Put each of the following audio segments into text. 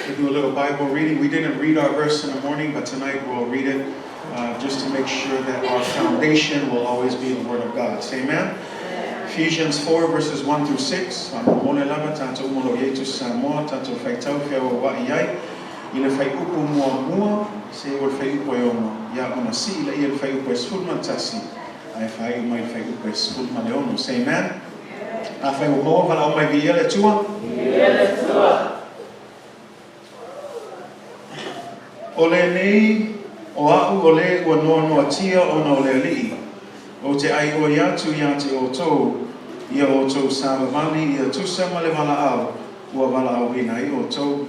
to do a little Bible reading. We didn't read our verse in the morning, but tonight we'll read it just to make sure that our foundation will always be the Word of God. Say amen. Ephesians 4 verses 1 through 6. Samoan tanto umulo yetu Samoa tanto faitau fia wa iai ile fai upu mua se o fai upu yono ya ona si ile ile fai upu sulman tasi ai fai mai fai upu sulman yono. Say amen. A fai upo vala o mai viele tua. Ole nei o au ole o noa tia o na ole li. O te ai o yatu yate o tō, ia o tō sāwawani, ia tusa male wala au, ua wala au hina i o tō.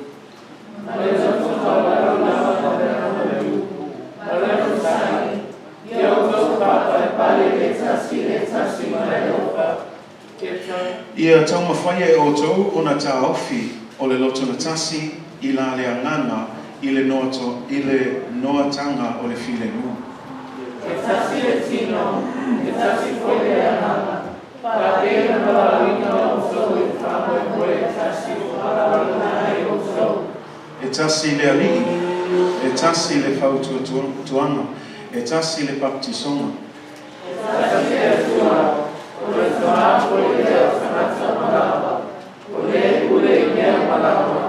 Ia tauma whaia e o tō, o na tā ofi, o le loto na tasi, i la lea ngana, i le noa tanga o le file nu. Gatasi le tino, Gatasi foi le anama, para ver a balawina o so e famo e moe Gatasi para balawina e o so. Gatasi le ali, Gatasi le fautua tuanga, Gatasi le baptisoma. Gatasi le tua, o le tua o le leo sanata malawa, o le ule i mea malawa,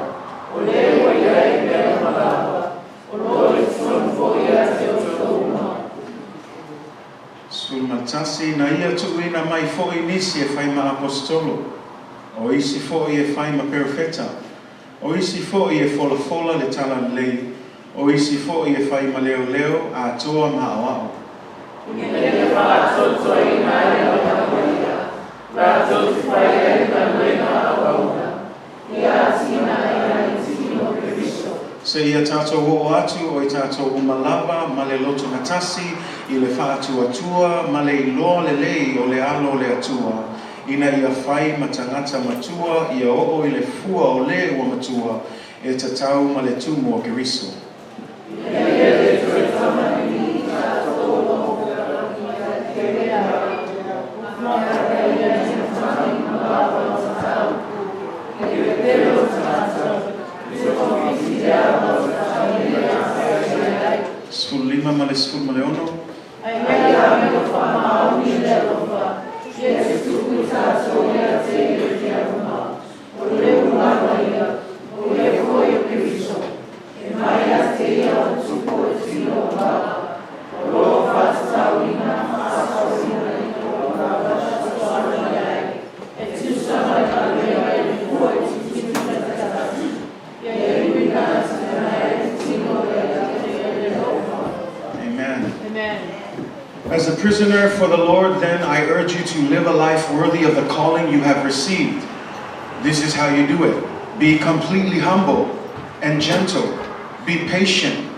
o le waia i mea malawa, o le son foi a se o so. Sulmatasi na ia tuina mai foi nisi e fai ma apostolo. O isi foi e fai ma perfeta. O isi foi e fola le tala lei. O isi foi e fai ma leo a toa ma awao. Ine fa so i mai o na moia. La so fai e na lena awao. Ia sina e sino Cristo. Se ia tato ho atu o i tato umalava ma le loto natasi i le whaatu atua ma le iloa le lei o le alo le atua ina ia whai matangata matua ia oo i le fua o le ua matua e tatau ma le tumu o Keriso. Sful lima ma le sful ma le ono. As a prisoner for the Lord, then, I urge you to live a life worthy of the calling you have received. This is how you do it. Be completely humble and gentle. Be patient,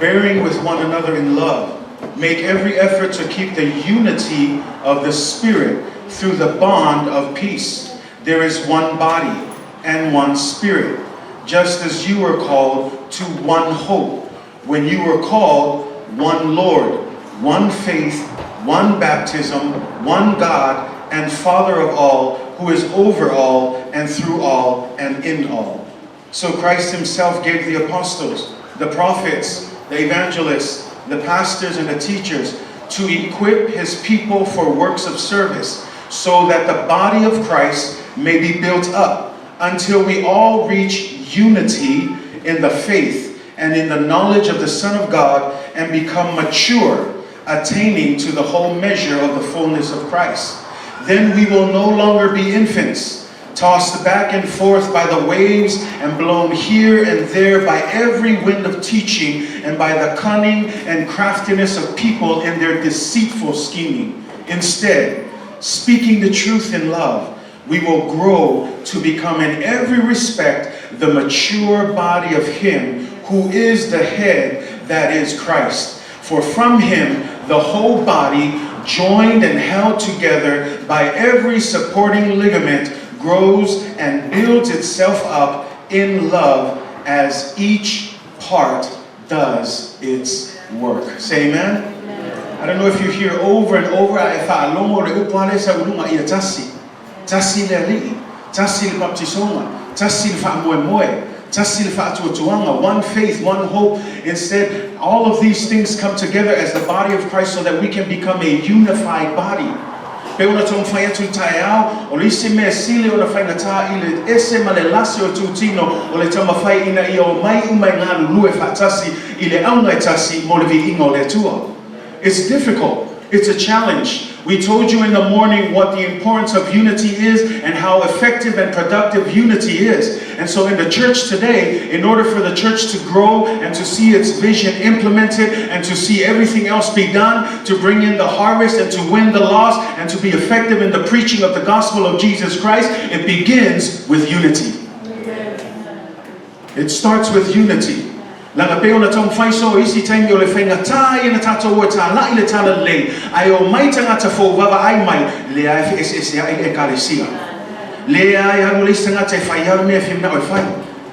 bearing with one another in love. Make every effort to keep the unity of the Spirit through the bond of peace. There is one body and one Spirit, just as you were called to one hope. When you were called, one Lord, one faith, one baptism, one God and Father of all, who is over all and through all and in all. So Christ himself gave the apostles, the prophets, the evangelists, the pastors and the teachers to equip his people for works of service, so that the body of Christ may be built up until we all reach unity in the faith and in the knowledge of the Son of God and become mature, attaining to the whole measure of the fullness of Christ. Then we will no longer be infants, tossed back and forth by the waves and blown here and there by every wind of teaching and by the cunning and craftiness of people in their deceitful scheming. Instead, speaking the truth in love, we will grow to become in every respect the mature body of him who is the head, that is Christ. For from him the whole body, joined and held together by every supporting ligament, grows and builds itself up in love as each part does its work. Say amen? Amen. I don't know if you hear over and over, tasi le ali, tasi le baptisoma, tasi le one faith, one hope. Instead, all of these things come together as the body of Christ so that we can become a unified body. Pe ona tong fai atu taiao, o le isi mea sile ona fai na tā i le ese ma le lase o Totino, o le tama fai ina i o mai umai ngā lulue whaatasi, i le aunga e tasi mo le vi ingo le tua. It's difficult. It's a challenge. We told you in the morning what the importance of unity is and how effective and productive unity is. And so in the church today, in order for the church to grow and to see its vision implemented and to see everything else be done, to bring in the harvest and to win the lost and to be effective in the preaching of the gospel of Jesus Christ, it begins with unity. It starts with unity. Langa pe ona tong faiso isi taimi o le whainga tā i na tātou o tā lai le tāna lei. Ai o mai tangata fō wawa ai mai le ai FSS ai Ekalesia. Le ai hangu le tangata e whai haru mea whimna o whai.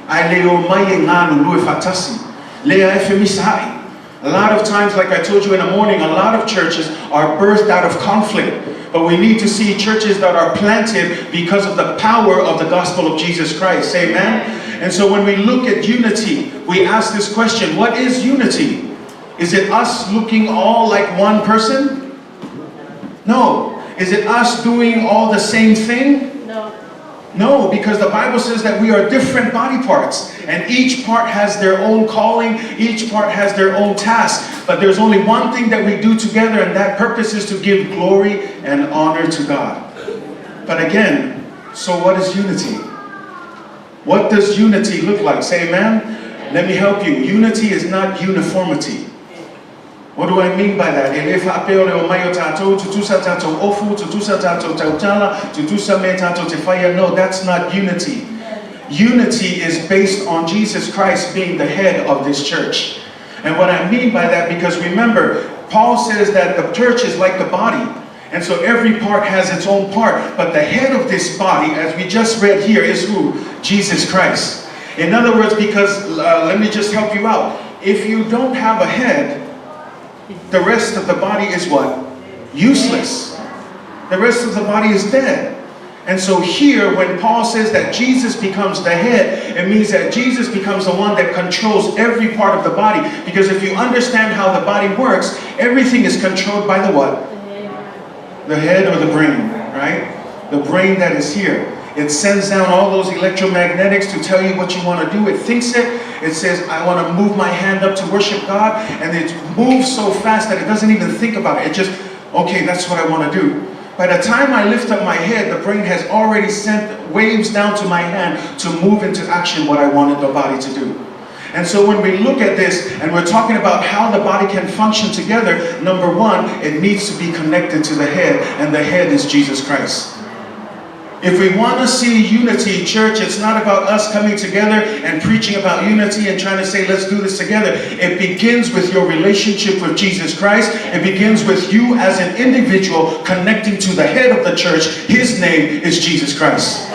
Ai le o mai e ngānu lue whatasi. Le ai whimisa hai. A lot of times, like I told you in the morning, a lot of churches are birthed out of conflict. But we need to see churches that are planted because of the power of the gospel of Jesus Christ. Amen? And so when we look at unity, we ask this question, what is unity? Is it us looking all like one person? No. Is it us doing all the same thing? No. No, because the Bible says that we are different body parts. And each part has their own calling, each part has their own task. But there's only one thing that we do together, and that purpose is to give glory and honor to God. But again, so what is unity? What does unity look like? Say amen? Let me help you. Unity is not uniformity. What do I mean by that? No, that's not unity. Unity is based on Jesus Christ being the head of this church. And what I mean by that, because remember, Paul says that the church is like the body. And so every part has its own part. But the head of this body, as we just read here, is who? Jesus Christ. In other words, because, let me just help you out. If you don't have a head, the rest of the body is what? Useless. The rest of the body is dead. And so here, when Paul says that Jesus becomes the head, it means that Jesus becomes the one that controls every part of the body. Because if you understand how the body works, everything is controlled by the what? The head or the brain, right? The brain that is here. It sends down all those electromagnetics to tell you what you want to do. It thinks it. It says, I want to move my hand up to worship God. And it moves so fast that it doesn't even think about it. It just, okay, that's what I want to do. By the time I lift up my head, the brain has already sent waves down to my hand to move into action what I wanted the body to do. And so when we look at this and we're talking about how the body can function together, number one, it needs to be connected to the head, and the head is Jesus Christ. If we want to see unity, church, it's not about us coming together and preaching about unity and trying to say, let's do this together. It begins with your relationship with Jesus Christ. It begins with you as an individual connecting to the head of the church. His name is Jesus Christ.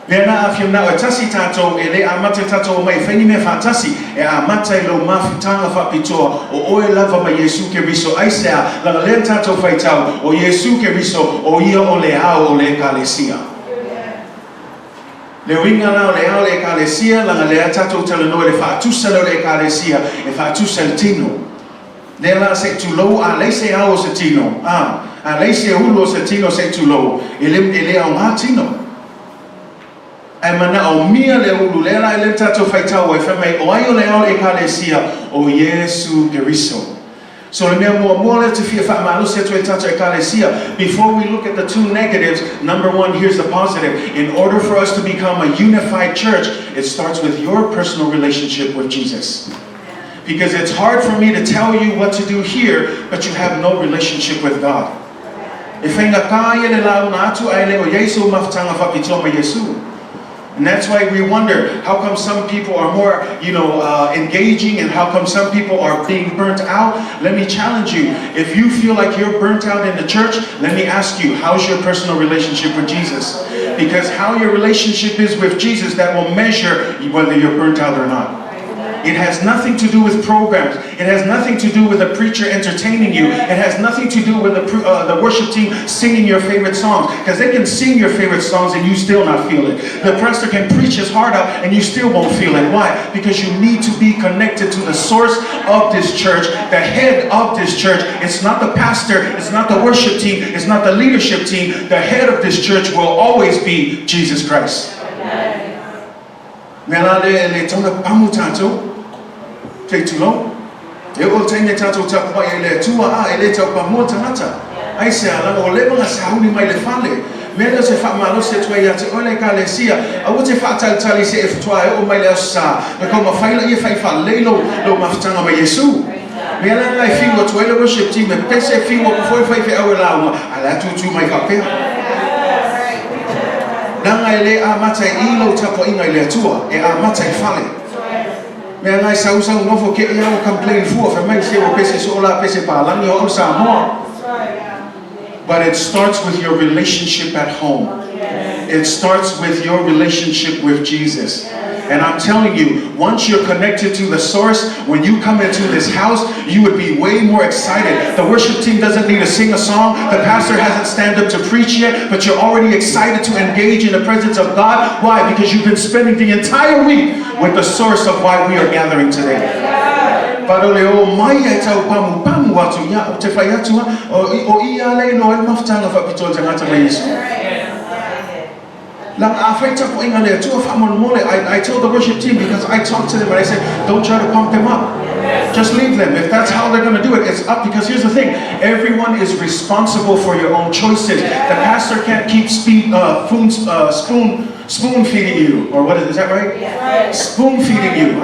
Lena afim na otasi tato ele amate tato mai feni me fatasi e amate lo mafitanga fa pitoa o oe lava ma Yesu ke riso aisea la le tato faitau o Yesu ke riso o ia o le ao o le Ekalesia. Le winga la o le ao le Ekalesia la le tato tele no le fa tu selo le Ekalesia e fa tu Totino. Le la se tu lo a le se ao se tino a le se hulo se tino se tu lo ele a un tino. Ai mana o mia le ulu le la le tato faitau e feme o ai o le ao Ekalesia o Yesu Keriso. So le mea mua le te fia fa malu se tu e tato Ekalesia. Before we look at the two negatives, number one, here's the positive. In order for us to become a unified church, it starts with your personal relationship with Jesus. Because it's hard for me to tell you what to do here, but you have no relationship with God. E whainga kāia le lau na atu ai le o Yesu mafutanga whapitoma Yesu. And that's why we wonder, how come some people are more, engaging, and how come some people are being burnt out? Let me challenge you. If you feel like you're burnt out in the church, let me ask you, how's your personal relationship with Jesus? Because how your relationship is with Jesus, that will measure whether you're burnt out or not. It has nothing to do with programs. It has nothing to do with a preacher entertaining you. It has nothing to do with the worship team singing your favorite songs. Because they can sing your favorite songs and you still not feel it. The pastor can preach his heart out and you still won't feel it. Why? Because you need to be connected to the source of this church, the head of this church. It's not the pastor. It's not the worship team. It's not the leadership team. The head of this church will always be Jesus Christ. Totino, it will take the tattoo to buy a tua, a little Pamontanata. I say, I will live on a sound in my family. Menos if I'm a lost way at Ekalesia, I would if I tell you if try or my lessa, become a file if I fall Lelo, no Maftanga by Yesu. Mela, I feel what well worship team and Pesse feel before 5 hours. I like to my copy. Now I lay a matter elo tapo in my tua, a matter falling. Man, I saw some of the complain for my pieces all up as a palang your Samoan. But it starts with your relationship at home. It starts with your relationship with Jesus. And I'm telling you, once you're connected to the source, when you come into this house, you would be way more excited. The worship team doesn't need to sing a song. The pastor hasn't stand up to preach yet, but you're already excited to engage in the presence of God. Why? Because you've been spending the entire week with the source of why we are gathering today. I told the worship team, because I talked to them and I said, don't try to pump them up. Just leave them. If that's how they're going to do it, it's up. Because here's the thing, everyone is responsible for your own choices. The pastor can't keep spoon feeding you, or what is that right? Spoon feeding you.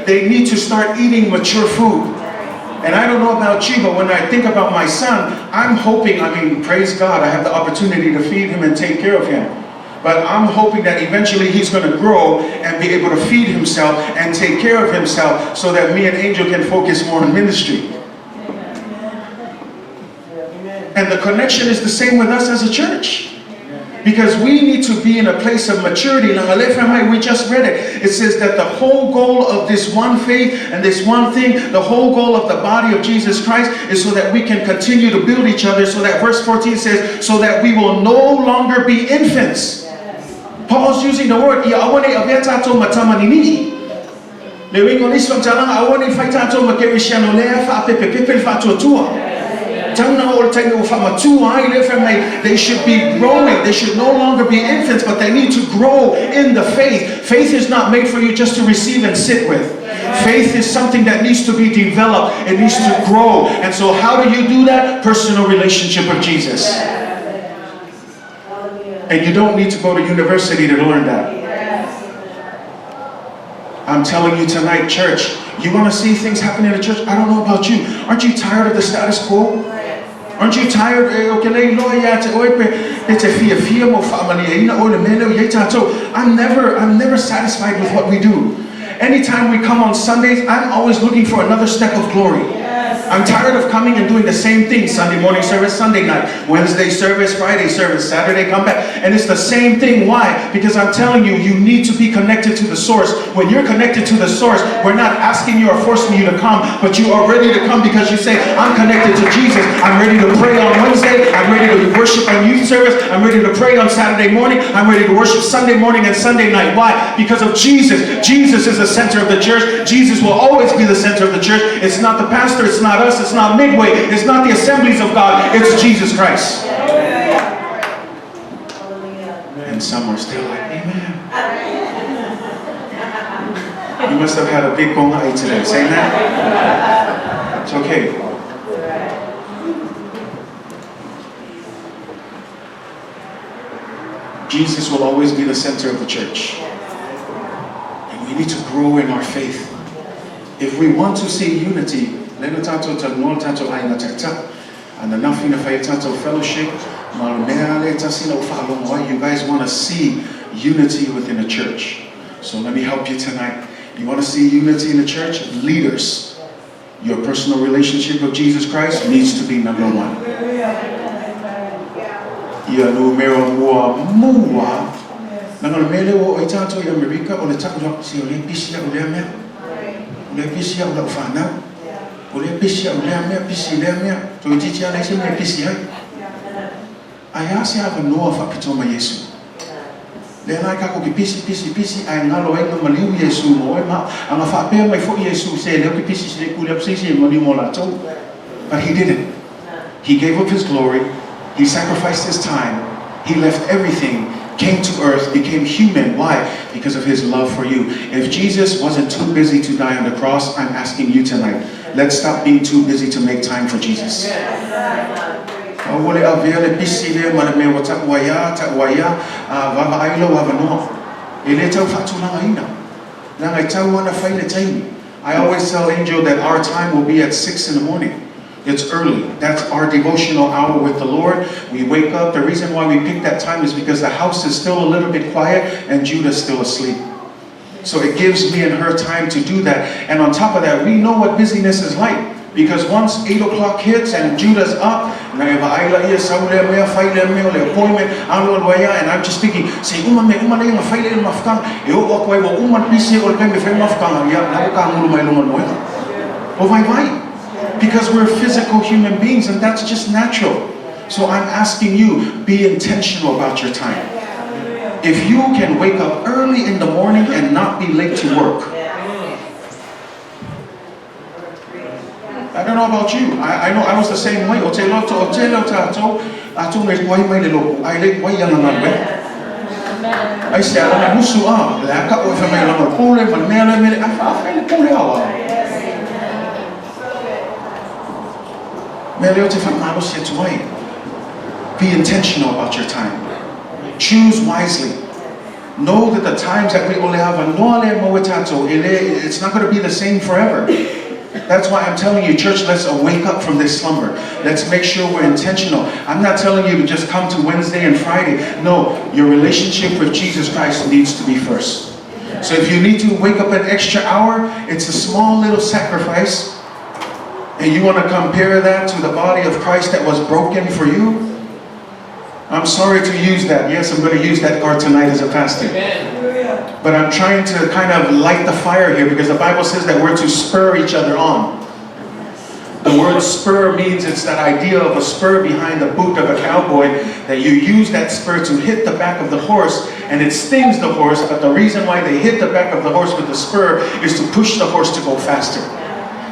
They need to start eating mature food. And I don't know about you, but when I think about my son, I'm hoping, praise God, I have the opportunity to feed him and take care of him. But I'm hoping that eventually he's going to grow and be able to feed himself and take care of himself so that me and Angel can focus more on ministry. And the connection is the same with us as a church. Because we need to be in a place of maturity. We just read it. It says that the whole goal of this one faith and this one thing, the whole goal of the body of Jesus Christ is so that we can continue to build each other. So that verse 14 says, so that we will no longer be infants. Paul's using the word, they should be growing. They should no longer be infants, but they need to grow in the faith. Faith is not made for you just to receive and sit with. Faith is something that needs to be developed. It needs to grow. And so how do you do that? Personal relationship with Jesus. And you don't need to go to university to learn that. I'm telling you tonight, church, you want to see things happen in the church? I don't know about you. Aren't you tired of the status quo? Aren't you tired? I'm never satisfied with what we do. Anytime we come on Sundays, I'm always looking for another step of glory. I'm tired of coming and doing the same thing. Sunday morning service, Sunday night, Wednesday service, Friday service, Saturday come back. And it's the same thing. Why? Because I'm telling you, you need to be connected to the source. When you're connected to the source, we're not asking you or forcing you to come, but you are ready to come because you say, I'm connected to Jesus. I'm ready to pray on Wednesday. I'm ready to worship on youth service. I'm ready to pray on Saturday morning. I'm ready to worship Sunday morning and Sunday night. Why? Because of Jesus. Jesus is the center of the church. Jesus will always be the center of the church. It's not the pastor. It's not us. It's not Midway. It's not the assemblies of God. It's Jesus Christ. And some are still like, amen. You must have had a big bong eye today. Say that. It's okay. Jesus will always be the center of the church. And we need to grow in our faith. If we want to see unity, and the nothing of a fellowship, you guys want to see unity within the church. So let me help you tonight. You want to see unity in the church? Leaders, your personal relationship with Jesus Christ needs to be number one. Ia numero mua. Nanga mele o itato i Amerika o le takulak si o le pisia o le mea. O le pisia o le whanau. O le pisia o le mea, pisi le mea. To i titi ana isi mea pisi ai. Ai ase awa noa whapitoma Yesu. Le nai kako ki pisi ai ngalo ai no maliu Yesu mo e ma anga whapea mai fo Yesu se leo ki pisi se kule ap sisi e maliu mo lato. But he didn't. He gave up his glory. He sacrificed his time. He left everything, came to earth, became human. Why? Because of his love for you. If Jesus wasn't too busy to die on the cross, I'm asking you tonight, let's stop being too busy to make time for Jesus. Wole avele pisile mana me wata waya vava ailo wava no. Ele tau fatulanga ina. Langa tau wana faile time. I always tell Angel that our time will be at 6 in the morning. It's early. That's our devotional hour with the Lord. We wake up. The reason why we pick that time is because the house is still a little bit quiet and Judah's still asleep. So it gives me and her time to do that. And on top of that, we know what busyness is like. Because once 8 o'clock hits and Judah's up, and I'm just thinking, say, because we're physical human beings and that's just natural. So I'm asking you, be intentional about your time. If you can wake up early in the morning and not be late to work. I don't know about you. I know I was the same way. I said, be intentional about your time. Choose wisely. Know that the times that we only have, it's not going to be the same forever. That's why I'm telling you, church, let's wake up from this slumber. Let's make sure we're intentional. I'm not telling you to just come to Wednesday and Friday. No, your relationship with Jesus Christ needs to be first. So if you need to wake up an extra hour, it's a small little sacrifice. And you want to compare that to the body of Christ that was broken for you? I'm sorry to use that. Yes, I'm going to use that card tonight as a pastor. But I'm trying to kind of light the fire here because the Bible says that we're to spur each other on. The word spur means it's that idea of a spur behind the boot of a cowboy, that you use that spur to hit the back of the horse and it stings the horse, but the reason why they hit the back of the horse with the spur is to push the horse to go faster.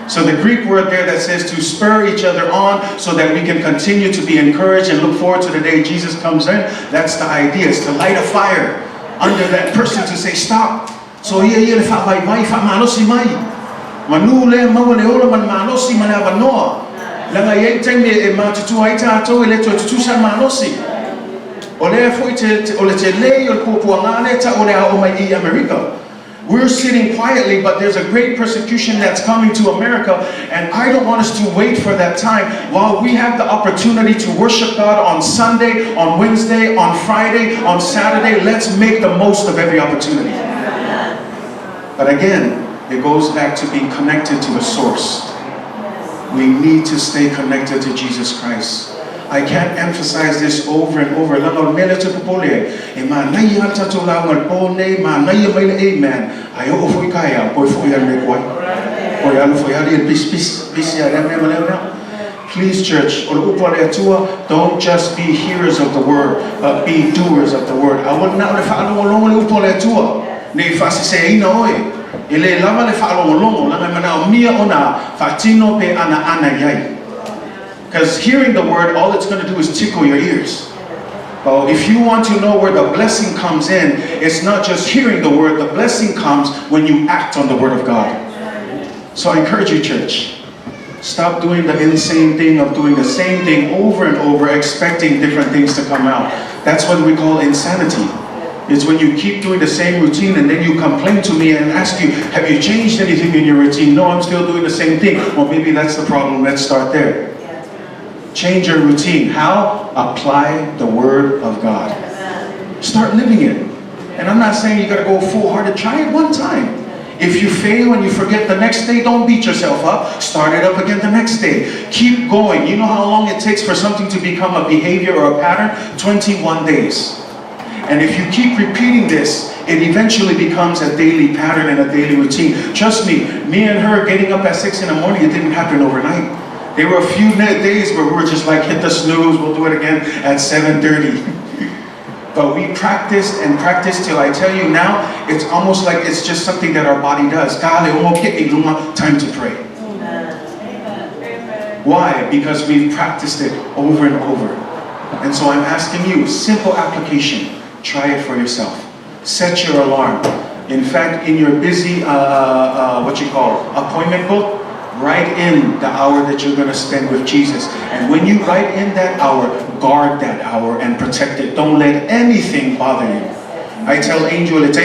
So the Greek word there that says to spur each other on so that we can continue to be encouraged and look forward to the day Jesus comes in, that's the idea, is to light a fire under that person to say stop. So manule mawale ola man manosi manava noa langa yente me e matutu aita to ele to tutusa manosi ole foite ole te lei o kupuangane ta ole a o mai I America. We're sitting quietly, but there's a great persecution that's coming to America, and I don't want us to wait for that time. While we have the opportunity to worship God on Sunday, on Wednesday, on Friday, on Saturday, let's make the most of every opportunity. But again, it goes back to being connected to the source. We need to stay connected to Jesus Christ. I can't emphasize this over and over. Please, church, don't just be hearers of the word, but be doers of the word. I would not because hearing the word, all it's going to do is tickle your ears. But if you want to know where the blessing comes in, it's not just hearing the word. The blessing comes when you act on the word of God. So I encourage you, church, stop doing the insane thing of doing the same thing over and over, expecting different things to come out. That's what we call insanity. It's when you keep doing the same routine and then you complain to me and ask you, have you changed anything in your routine? No, I'm still doing the same thing. Well, maybe that's the problem. Let's start there. Change your routine. How? Apply the word of God. Start living it. And I'm not saying you got to go full-hearted. Try it one time. If you fail and you forget the next day, don't beat yourself up. Start it up again the next day. Keep going. You know how long it takes for something to become a behavior or a pattern? 21 days. And if you keep repeating this, it eventually becomes a daily pattern and a daily routine. Trust me and her getting up at 6 in the morning, it didn't happen overnight. There were a few days where we were just like, hit the snooze, we'll do it again at 7:30. But we practiced and practiced till I tell you now, it's almost like it's just something that our body does. Time to pray. Why? Because we've practiced it over and over. And so I'm asking you, simple application. Try it for yourself. Set your alarm. In fact, in your busy, appointment book, write in the hour that you're going to spend with Jesus. And when you write in that hour, guard that hour and protect it. Don't let anything bother you. I tell Angel, because so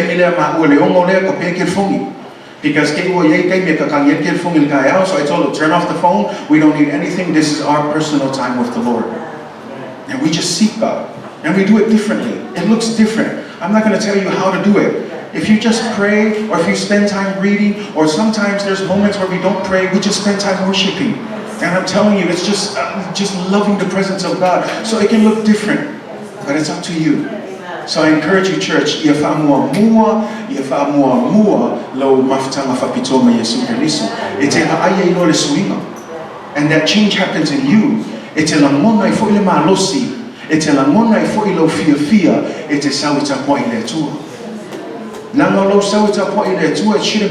I told her, turn off the phone. We don't need anything. This is our personal time with the Lord. And we just seek God. And we do it differently. It looks different. I'm not going to tell you how to do it. If you just pray, or if you spend time reading, or sometimes there's moments where we don't pray, we just spend time worshiping. And I'm telling you, it's just loving the presence of God. So it can look different, but it's up to you. So I encourage you, church, and that change happens in you. It shouldn't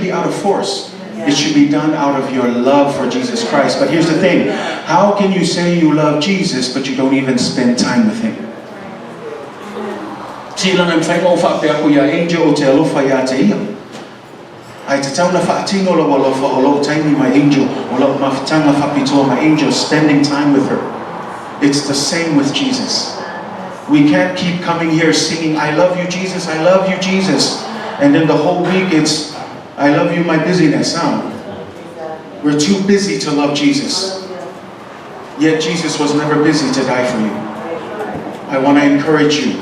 be out of force. It should be done out of your love for Jesus Christ. But here's the thing. How can you say you love Jesus, but you don't even spend time with Him? My angel, spending time with her. It's the same with Jesus. We can't keep coming here singing, I love you, Jesus, I love you, Jesus. And then the whole week it's, I love you, my busyness. We're too busy to love Jesus. Yet Jesus was never busy to die for you. I want to encourage you.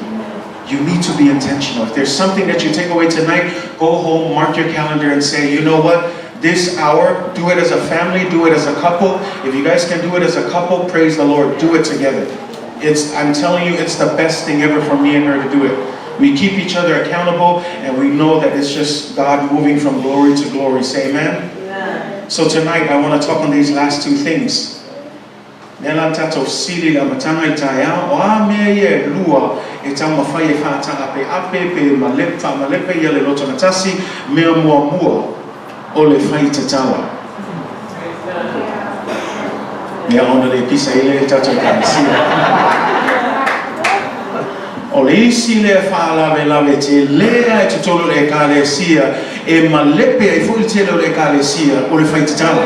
You need to be intentional. If there's something that you take away tonight, go home, mark your calendar and say, you know what? This hour, do it as a family, do it as a couple. If you guys can do it as a couple, praise the Lord. Do it together. I'm telling you, it's the best thing ever for me and her to do it. We keep each other accountable, and we know that it's just God moving from glory to glory. Say amen? Amen. So tonight, I want to talk on these last two things. Ole faita tawa. Ya ona le pisa ile tata kansia. Ole isi le fala vela vete lea tutolo le Ekalesia e malepe e fultelo le Ekalesia ole faita tawa.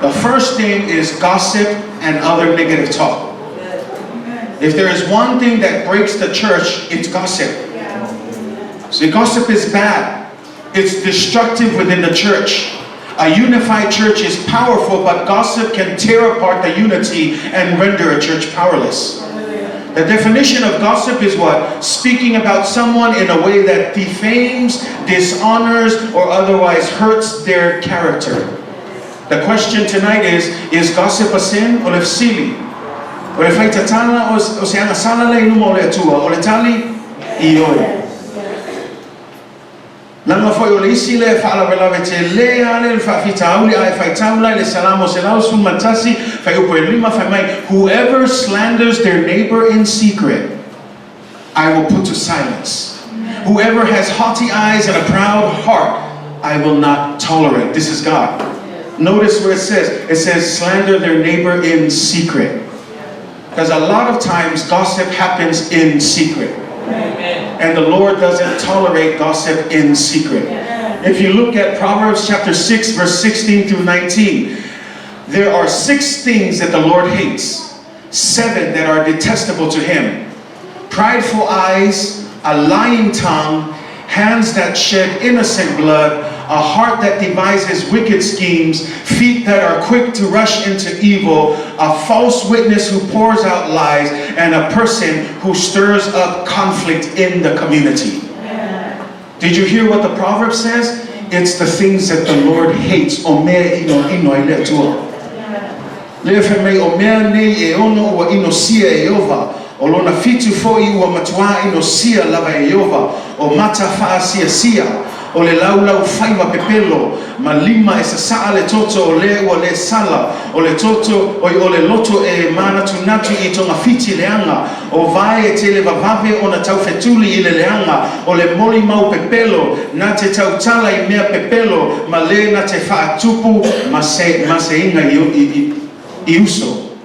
The first thing is gossip and other negative talk. If there is one thing that breaks the church, it's gossip. See, gossip is bad. It's destructive within the church. A unified church is powerful, but gossip can tear apart the unity and render a church powerless. The definition of gossip is what? Speaking about someone in a way that defames, dishonors, or otherwise hurts their character. The question tonight is gossip a sin o le sili? O le faitatana o se ana sala le inuma o le atua? O le tali? Ioi. Langa foi o leisi le fala vela vete le ale fa fitauli ai faitaula le salamo selao sul matasi fa upo lima fa mai whoever slanders their neighbor in secret I will put to silence. Whoever has haughty eyes and a proud heart I will not tolerate. This is God. Notice where it says slander their neighbor in secret. Because a lot of times gossip happens in secret. And the Lord doesn't tolerate gossip in secret. If you look at Proverbs chapter 6 verse 16 through 19, there are 6 things that the Lord hates, 7 that are detestable to Him. Prideful eyes, a lying tongue, hands that shed innocent blood, a heart that devises wicked schemes, feet that are quick to rush into evil, a false witness who pours out lies, and a person who stirs up conflict in the community. Did you hear what the proverb says? It's the things that the Lord hates. O mea ino ai le tua. Le fe mei o mea nei e ono ua ino sia e Yehova. O lona fitu foi ua matua ino sia lava e Yehova. O mata faa sia sia. O le laulau faiva pepelo. Ma lima e saa le toto o le ua le sala. O le toto o le loto e manatu natu I tonga fiti leanga. O vai e te le vavave o na tau fetuli I le leanga. O le moli mau pepelo. Na te tau tala I mea pepelo. Ma le na te faa tupu. Ma se inga I uso.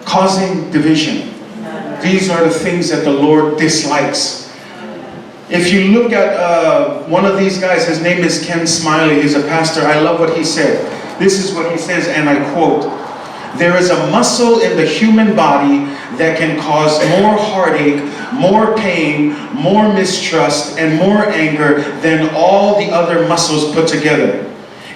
Causing division. These are the things that the Lord dislikes. If you look at one of these guys, his name is Ken Smiley, he's a pastor. I love what he said. This is what he says, and I quote, "There is a muscle in the human body that can cause more heartache, more pain, more mistrust, and more anger than all the other muscles put together.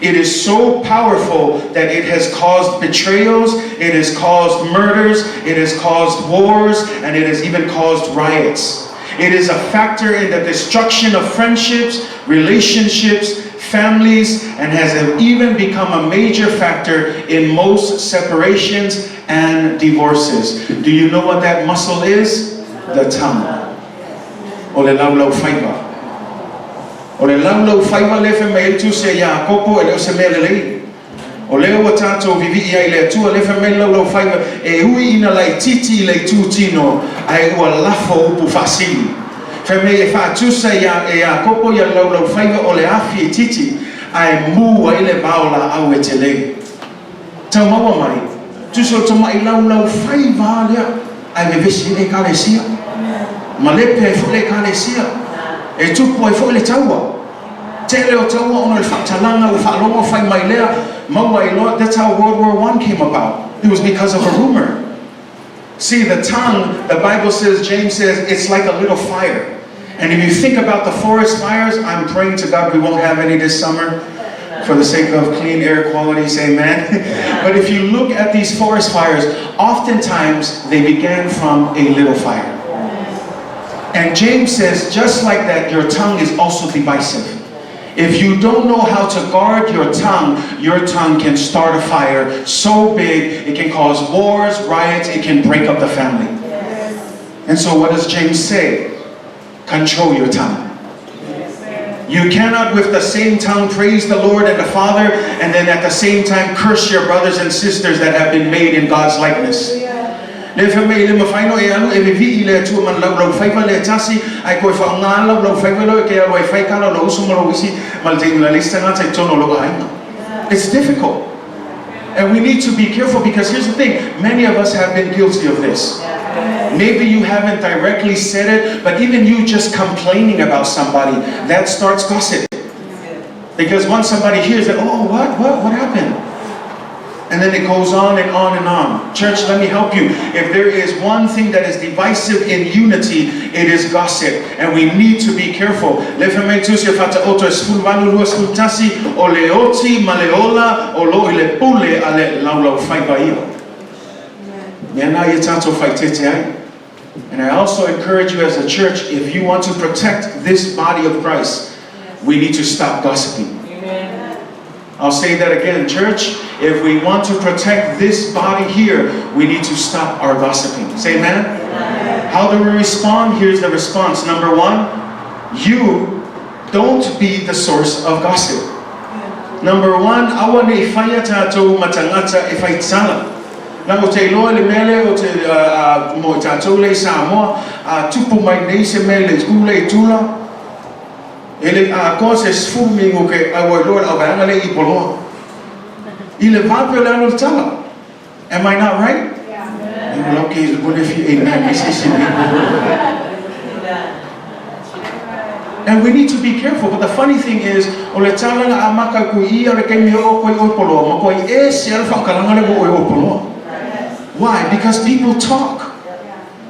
It is so powerful that it has caused betrayals, it has caused murders, it has caused wars, and it has even caused riots. It is a factor in the destruction of friendships, relationships, families, and has even become a major factor in most separations and divorces." Do you know what that muscle is? The tongue. O le laulau faiva. O le laulau faiva le fe mei tu se ya kopo e le se mele lei. O leo wa tātou vivi I le atua le fe mei laulau faiva e hui ina lai titi le Totino ai ua lafo upu fasili. Fe mei e whaatusa e a kopo ia laulau faiva o le afi e titi ai mua I le baola au e te lei. Tau maua mai, tuso toma I laulau faiva lea ai me vesi e Ekalesia. Ma le pe fo le Ekalesia e tupu ai fo le taua. Tele o taua ono le whaatalanga o whaalongo whai mai lea. Maua I loa, that's how World War I came about. It was because of a rumor. See, the tongue, the Bible says, James says, it's like a little fire. And if you think about the forest fires, I'm praying to God we won't have any this summer for the sake of clean air qualities, amen. But if you look at these forest fires, oftentimes they began from a little fire. And James says, just like that, your tongue is also divisive. If you don't know how to guard your tongue can start a fire so big it can cause wars, riots, it can break up the family. And so what does James say? Control your tongue. You cannot with the same tongue praise the Lord and the Father and then at the same time curse your brothers and sisters that have been made in God's likeness. Le fe mei le mawhaino e anu e vivi I le atua man lau whaiva le atasi ai koe whaonga lau whaiva lo e ke alo e whaikala lo usu maro isi ma le te ina lista ngata I tono lo hainga. It's difficult. And we need to be careful because here's the thing, many of us have been guilty of this. Maybe you haven't directly said it, but even you just complaining about somebody, that starts gossip. Because once somebody hears that, oh, what happened? And then it goes on and on and on. Church, let me help you. If there is one thing that is divisive in unity, it is gossip. And we need to be careful. Le fermentus fata oto esfulvanu luas fultasi o leoti maleola o lo ile pule ale laulau faivaio. Yana yetato faitete ai. And I also encourage you as a church, if you want to protect this body of Christ, we need to stop gossiping. I'll say that again, church. If we want to protect this body here, we need to stop our gossiping. Say amen? Amen. How do we respond? Here's the response. Number one, you don't be the source of gossip. Number one, awa ne faya tatou matangata e faitsala. Na o te loa le mele o te mo tatou le Samoa tupu mai nei se mele ule tula. Ele a cose sfumingo che a voi loro avanga le ipoloa. Il va per la tala. Am I not right? Yeah. Okay, good if you amen. And we need to be careful. But the funny thing is, ole tala na amaka ku ia re kemi o koi opoloa, mo koi e se alfa kalanga le o opoloa. Why? Because people talk.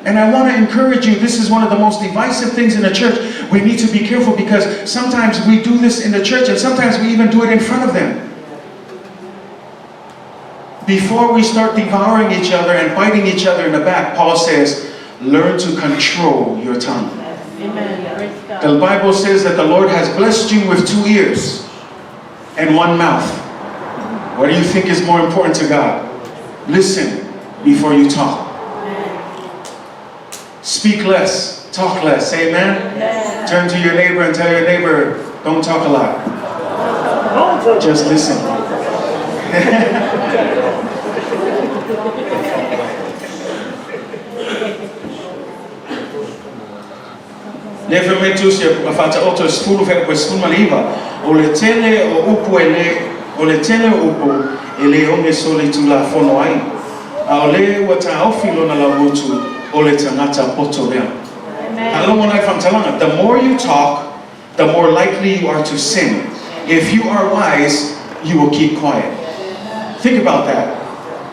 And I want to encourage you, this is one of the most divisive things in the church. We need to be careful because sometimes we do this in the church and sometimes we even do it in front of them. Before we start devouring each other and biting each other in the back, Paul says, learn to control your tongue. Amen. Praise God. The Bible says that the Lord has blessed you with 2 ears and 1 mouth. What do you think is more important to God? Listen before you talk. Speak less, talk less. Amen? Yes. Turn to your neighbor and tell your neighbor, don't talk a lot. Just listen. Never met to se afata auto school fe po school maliva o le tele o upu ele o me sole tu la fono ai a ole wa ta ofilo na la motu o le tangata poto lea. Hello mon ai fantalanga, the more you talk, the more likely you are to sin. If you are wise, you will keep quiet. Think about that,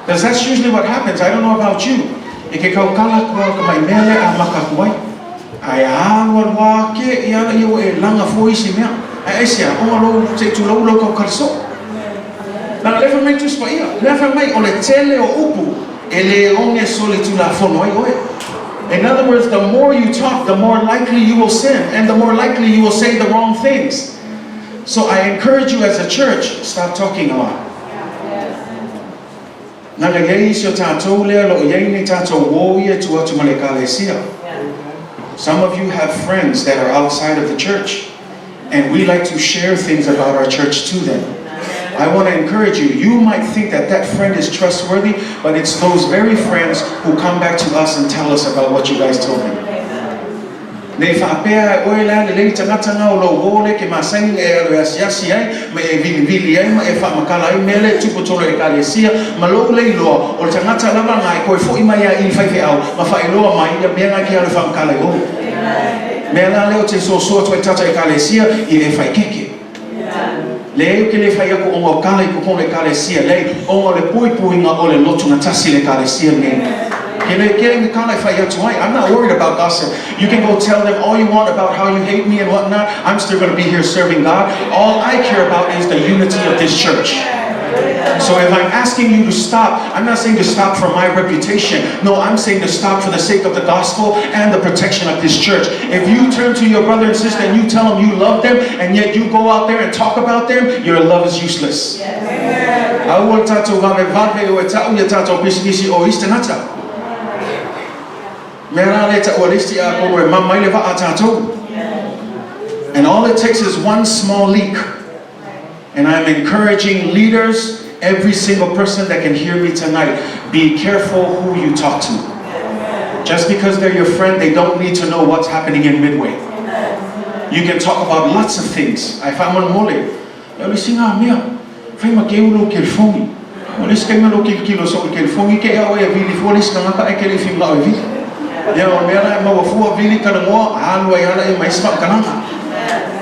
because that's usually what happens. I don't know about you. Ike kau kala kua ka mai mele a makakuai. Ai awa wa ke ia yo e langa foi si mea. Ai sia o lo te tu lo kau kalso. Na lefa mai tu spaia. Lefa mai o le tele o upu ele onge sole tu la fono ai oe. In other words, the more you talk, the more likely you will sin, and the more likely you will say the wrong things. So I encourage you as a church, stop talking a lot. Naga yei sio tātou lea lo yei ni tātou woie tua tu male Ekalesia. Some of you have friends that are outside of the church, and we like to share things about our church to them. I want to encourage you. You might think that that friend is trustworthy, but it's those very friends who come back to us and tell us about what you guys told me. Nei whapea oe la le lei tangata ngau lo wole ke masang e alo asiasi ai me e vili ai ma e whamakala ai mele tuputolo Ekalesia ma lo lei loa o le tangata lava ngai koe fo ima ia i whaife au ma whai loa mai ia mea ngai ki alo whamakala i o mea la leo te so soa toi tata Ekalesia I e whai keke leo ke le whai ako o ngau kala I kukone Ekalesia lei o ngau le pui nga o le lotu Gatasi le Ekalesia nei I'm not worried about gossip. You can go tell them all you want about how you hate me and whatnot. I'm still going to be here serving God. All I care about is the unity of this church. So if I'm asking you to stop, I'm not saying to stop for my reputation. No, I'm saying to stop for the sake of the gospel and the protection of this church. If you turn to your brother and sister and you tell them you love them, and yet you go out there and talk about them, your love is useless. And all it takes is one small leak. And I'm encouraging leaders, every single person that can hear me tonight, be careful who you talk to. Just because they're your friend, they don't need to know what's happening in Midway. You can talk about lots of things. I found one mole.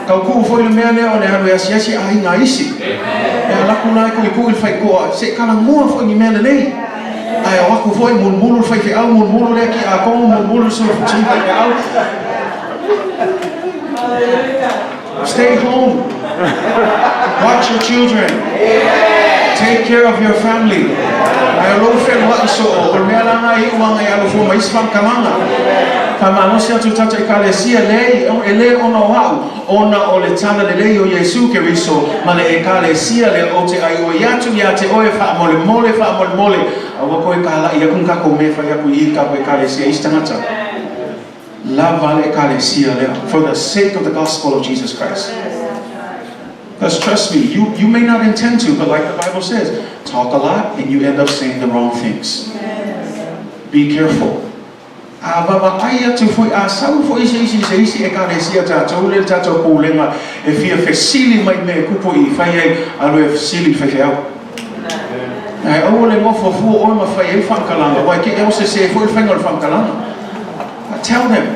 Kau ku foi le mea leo le hanu asiasi ai nga isi. Laku lai ko I fai ko se kala mua foi ni mea nei. Ai waku foi mulmulu fai ke au mulmulu le ki a ko mulmulu so fai ke au. Stay home. Watch your children. Take care of your family. Ai lo fe wa iso o mea la ngai wa ngai alo fo mai spam kalanga. Famano sia tu tata Ekalesia lei ele ona wau ona o le tana le lei o Yesu ke riso ma le Ekalesia le o te ai o yatu ya te oe fa mole awa ko kala ia kun ka ko me fa ya ku I ka ko Ekalesia istangata lava le Ekalesia le for the sake of the gospel of Jesus Christ. Because trust me, you may not intend to, but like the Bible says, talk a lot and you end up saying the wrong things. Be careful. Baba aya tu foi a sau foi se Ekalesia tātou le tātou pōlenga e fia fesili mai me kupo I whai ai alo e fesili whai au. Ai au le ngofo fua oi ma whai e whankalanga wai ke eo se foi whainga whankalanga. Tell them.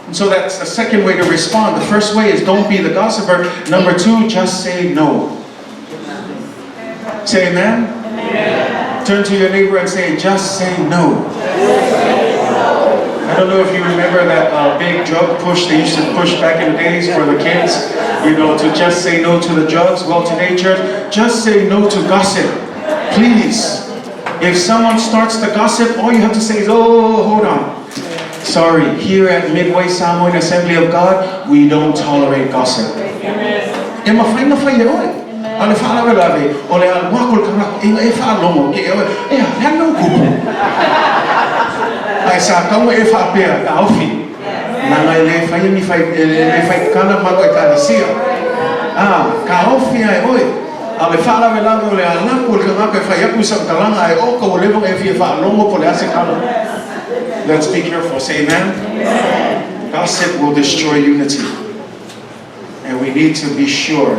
And so that's the second way to respond. The first way is don't be the gossiper. Number 2, just say no. Say amen. Turn to your neighbor and say, just say no. I don't know if you remember that big drug push they used to push back in the days for the kids, to just say no to the drugs. Well, today, church, just say no to gossip. Please. If someone starts to gossip, all you have to say is, oh, hold on. Sorry, here at Midway Samoan Assembly of God, we don't tolerate gossip. Amen. Ale fa ala lave ole al makul kana e fa longo ke e hello kupu ai sa ka e fa pe ka ofi na ngai le fa ni fa kana ma ko Ekalesia ka ofi ai oi ale fa ala lave ole al makul kana ko fa yaku sa kalanga ai o ko le bo e fa longo po le ase kana. Let's be careful. Say amen. Gossip will destroy unity, and we need to be sure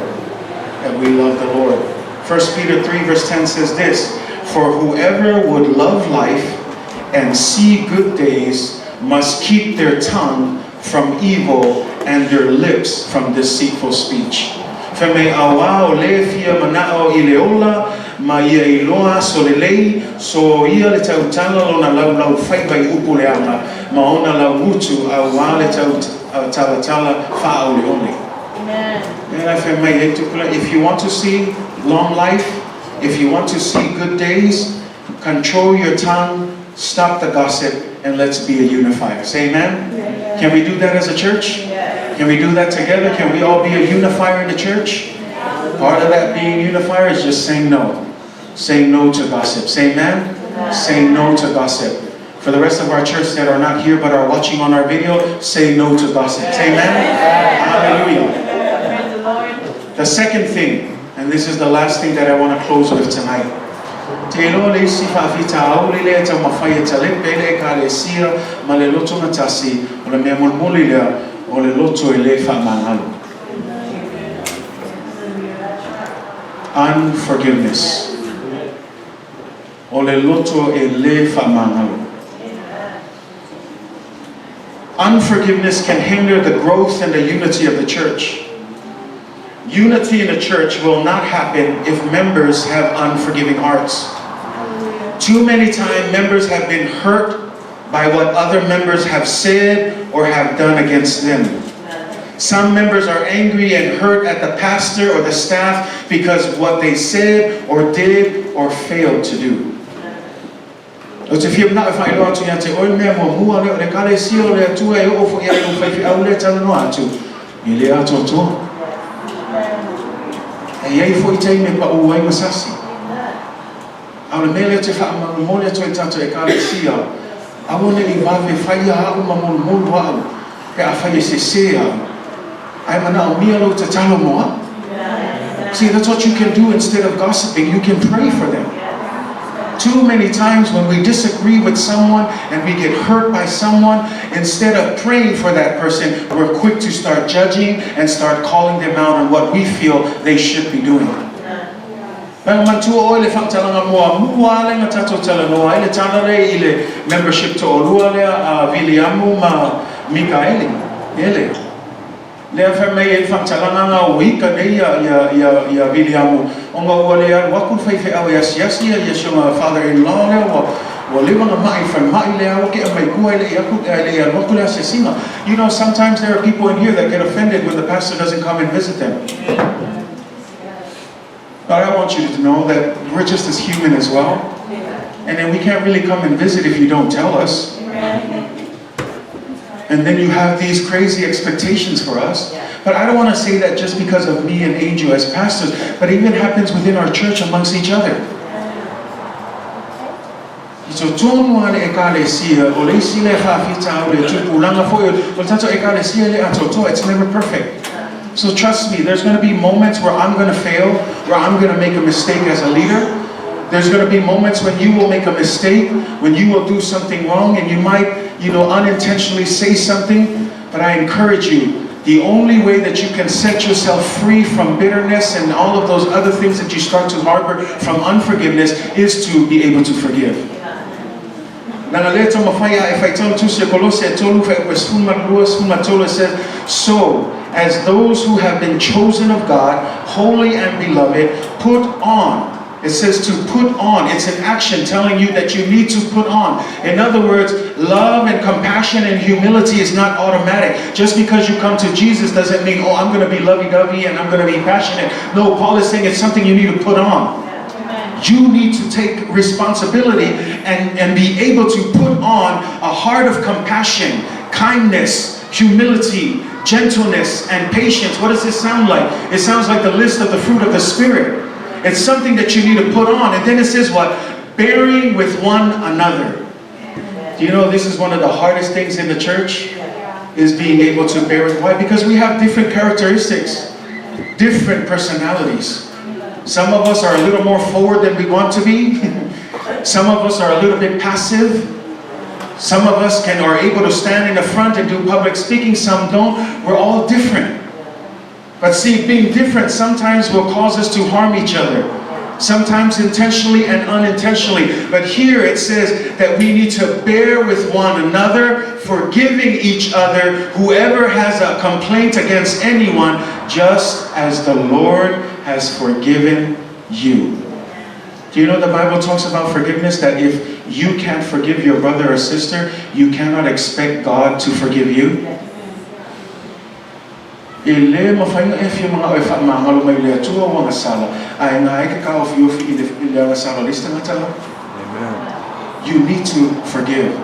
that we love the Lord. 1 Peter 3 verse 10 says this, for whoever would love life and see good days must keep their tongue from evil and their lips from deceitful speech. Feme awao le fia manao ileola ma ia iloa solelei so ia le tautala lo na lau fai bai upu le ama ma ona lau mutu awa le tautala fa au leone. If you want to see long life, if you want to see good days, control your tongue, stop the gossip, and let's be a unifier. Say amen? Yeah. Can we do that as a church? Yeah. Can we do that together? Can we all be a unifier in the church? Yeah. Part of that being unifier is just saying no. Saying no to gossip. Say amen? Yeah. Saying no to gossip. For the rest of our church that are not here but are watching on our video, say no to gossip. Say amen? Yeah. Hallelujah. The second thing, and this is the last thing that I want to close with tonight. Unforgiveness. Unforgiveness can hinder the growth and the unity of the church. Unity in the church will not happen if members have unforgiving hearts. Too many times members have been hurt by what other members have said or have done against them. Some members are angry and hurt at the pastor or the staff because of what they said or did or failed to do. Ei foi te me pa uai masasi. Au mele te fa mole to tato Ekalesia. Au ne I va me fai a uma mol wa. Ke a fai se se a. Ai mana o mia lo te talo moa. See, that's what you can do instead of gossiping. You can pray for them. Too many times when we disagree with someone and we get hurt by someone, instead of praying for that person, we're quick to start judging and start calling them out on what we feel they should be doing. Membership to Olualea Viliamu ma Mikaeli. Le fa me fa talanga wika ne ya Viliamu. Onga wale waku fa fa au yes your father-in-law le wa live na mai fa mai le au ke mai ku le yaku le waku le sesima. You know, sometimes there are people in here that get offended when the pastor doesn't come and visit them. But I want you to know that we're just as human as well. And then we can't really come and visit if you don't tell us. And then you have these crazy expectations for us. But I don't want to say that just because of me and Angel as pastors, but it even happens within our church amongst each other. So Taumua le Ekalesia, o le sile fafita o le tupulanga fo o tato Ekalesia le atoto, it's never perfect. So trust me, there's going to be moments where I'm going to fail, where I'm going to make a mistake as a leader. There's going to be moments when you will make a mistake, when you will do something wrong, and you might, unintentionally say something. But I encourage you, the only way that you can set yourself free from bitterness and all of those other things that you start to harbor from unforgiveness is to be able to forgive. So, as those who have been chosen of God, holy and beloved, put on. It says to put on. It's an action telling you that you need to put on. In other words, love and compassion and humility is not automatic. Just because you come to Jesus doesn't mean, oh, I'm going to be lovey-dovey and I'm going to be passionate. No, Paul is saying it's something you need to put on. You need to take responsibility and be able to put on a heart of compassion, kindness, humility, gentleness, and patience. What does this sound like? It sounds like the list of the fruit of the Spirit. It's something that you need to put on. And then it says what? Bearing with one another. Do you know this is one of the hardest things in the church? Is being able to bear with. Why? Because we have different characteristics, different personalities. Some of us are a little more forward than we want to be. Some of us are a little bit passive. Some of us are able to stand in the front and do public speaking. Some don't. We're all different. But see, being different sometimes will cause us to harm each other. Sometimes intentionally and unintentionally. But here it says that we need to bear with one another, forgiving each other, whoever has a complaint against anyone, just as the Lord has forgiven you. Do you know the Bible talks about forgiveness? That if you can't forgive your brother or sister, you cannot expect God to forgive you. Amen. You need to forgive.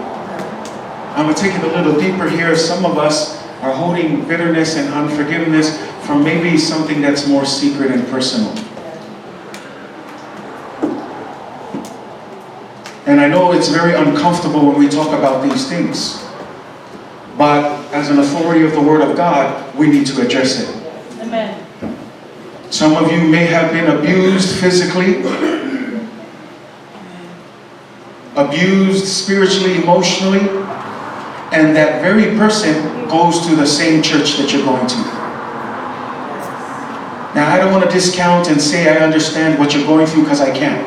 I'm going to take it a little deeper here. Some of us are holding bitterness and unforgiveness from maybe something that's more secret and personal. And I know it's very uncomfortable when we talk about these things. But as an authority of the Word of God, we need to address it. Amen. Some of you may have been abused physically, abused spiritually, emotionally, and that very person goes to the same church that you're going to. Now, I don't want to discount and say I understand what you're going through because I can't.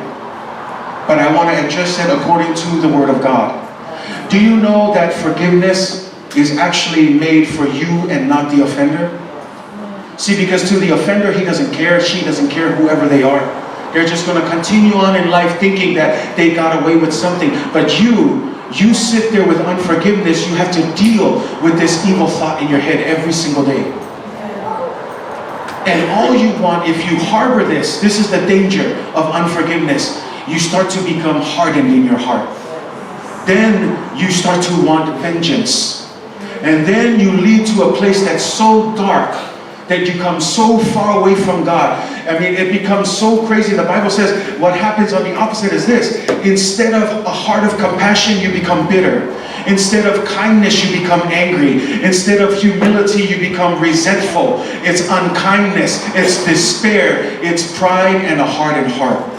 But I want to address it according to the Word of God. Do you know that forgiveness is actually made for you and not the offender? See, because to the offender, he doesn't care, she doesn't care, whoever they are. They're just going to continue on in life thinking that they got away with something. But you sit there with unforgiveness. You have to deal with this evil thought in your head every single day. And all you want, if you harbor this is the danger of unforgiveness. You start to become hardened in your heart. Then you start to want vengeance. And then you lead to a place that's so dark that you come so far away from God. I mean, it becomes so crazy. The Bible says what happens on the opposite is this. Instead of a heart of compassion, you become bitter. Instead of kindness, you become angry. Instead of humility, you become resentful. It's unkindness. It's despair. It's pride and a hardened heart.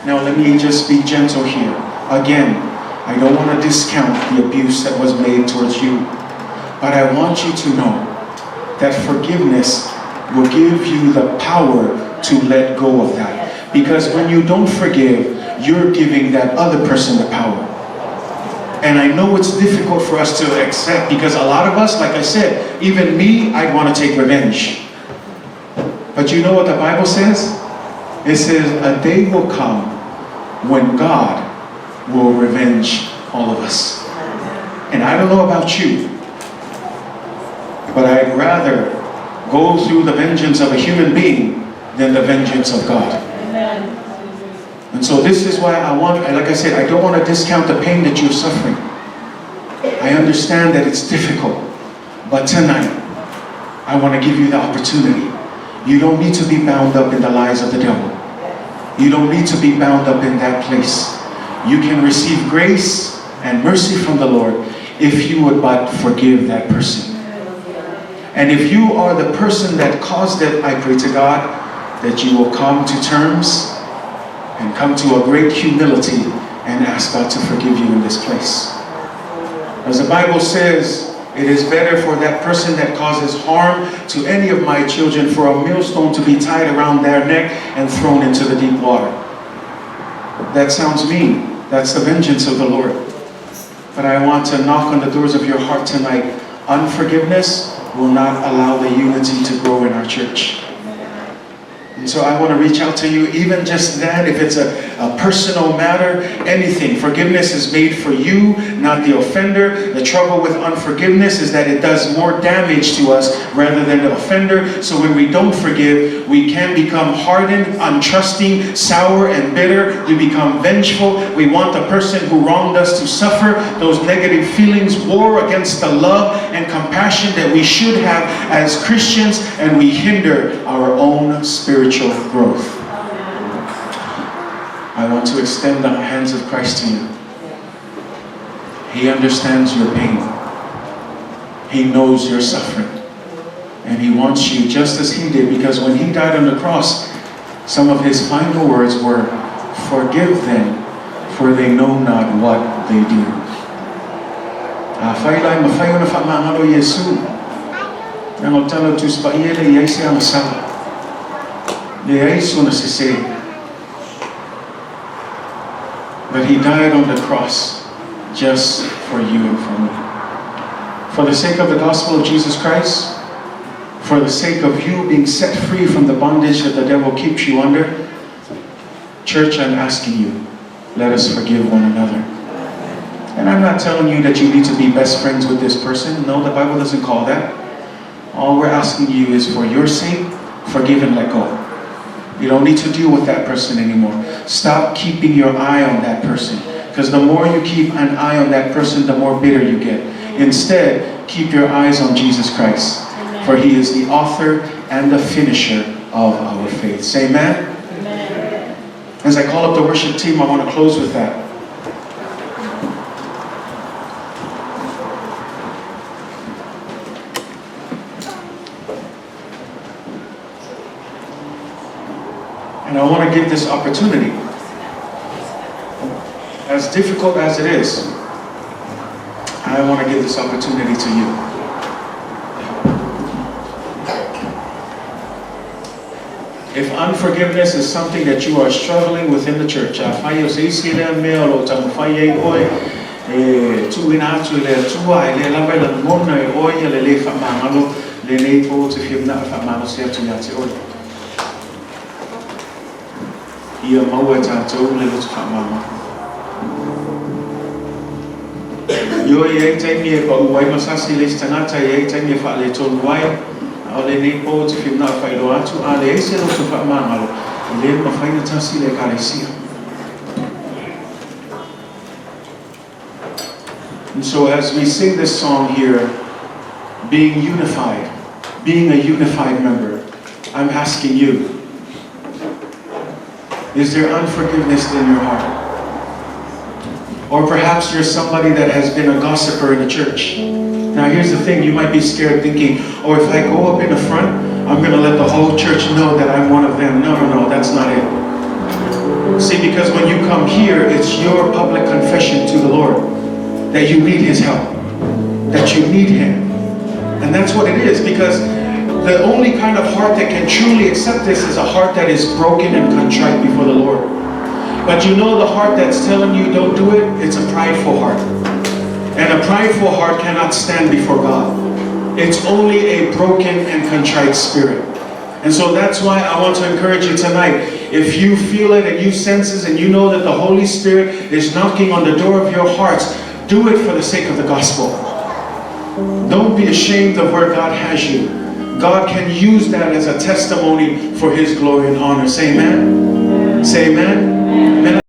Now, let me just be gentle here. Again, I don't want to discount the abuse that was made towards you. But I want you to know that forgiveness will give you the power to let go of that. Because when you don't forgive, you're giving that other person the power. And I know it's difficult for us to accept because a lot of us, like I said, even me, I want to take revenge. But you know what the Bible says? It says a day will come when God will revenge all of us. And I don't know about you, but I'd rather go through the vengeance of a human being than the vengeance of God. Amen. And so this is why I want, like I said, I don't want to discount the pain that you're suffering. I understand that it's difficult. But tonight, I want to give you the opportunity. You don't need to be bound up in the lies of the devil. You don't need to be bound up in that place. You can receive grace and mercy from the Lord if you would but forgive that person. And if you are the person that caused it, I pray to God that you will come to terms and come to a great humility and ask God to forgive you in this place. As the Bible says, it is better for that person that causes harm to any of my children for a millstone to be tied around their neck and thrown into the deep water. That sounds mean. That's the vengeance of the Lord. But I want to knock on the doors of your heart tonight. Unforgiveness will not allow the unity to grow in our church. And so I want to reach out to you, even just then, if it's a personal matter, anything. Forgiveness is made for you, not the offender. The trouble with unforgiveness is that it does more damage to us rather than the offender. So when we don't forgive, we can become hardened, untrusting, sour, and bitter. We become vengeful. We want the person who wronged us to suffer. Those negative feelings war against the love and compassion that we should have as Christians, and we hinder our own spiritual growth. I want to extend the hands of Christ to you. He understands your pain. He knows your suffering. And He wants you just as He did, because when He died on the cross, some of His final words were, "Forgive them, for they know not what they do." But He died on the cross just for you and for me. For the sake of the gospel of Jesus Christ, for the sake of you being set free from the bondage that the devil keeps you under, church, I'm asking you, let us forgive one another. And I'm not telling you that you need to be best friends with this person. No, the Bible doesn't call that. All we're asking you is, for your sake, forgive and let go. You don't need to deal with that person anymore. Stop keeping your eye on that person. Because the more you keep an eye on that person, the more bitter you get. Instead, keep your eyes on Jesus Christ. Amen. For He is the author and the finisher of our faith. Say amen? Amen. As I call up the worship team, I want to close with that. And I want to give this opportunity. As difficult as it is, I want to give this opportunity to you. If unforgiveness is something that you are struggling with in the church, Yo ye taimie pa uai masasi le stanata ye taimie fa le ton wai o le nei po te fim na fa lo atu a le ese no fa mangalo le ma fa ina tasi le Ekalesia. And so as we sing this song here, being unified, being a unified member, I'm asking you, is there unforgiveness in your heart? Or perhaps you're somebody that has been a gossiper in the church. Now here's the thing, you might be scared thinking, oh, if I go up in the front, I'm going to let the whole church know that I'm one of them. No, that's not it. See, because when you come here, it's your public confession to the Lord that you need His help, that you need Him. And that's what it is, because the only kind of heart that can truly accept this is a heart that is broken and contrite before the Lord. But you know the heart that's telling you don't do it, it's a prideful heart. And a prideful heart cannot stand before God. It's only a broken and contrite spirit. And so that's why I want to encourage you tonight. If you feel it and you sense it and you know that the Holy Spirit is knocking on the door of your hearts, do it for the sake of the gospel. Don't be ashamed of where God has you. God can use that as a testimony for His glory and honor. Say amen. Say amen. Amen.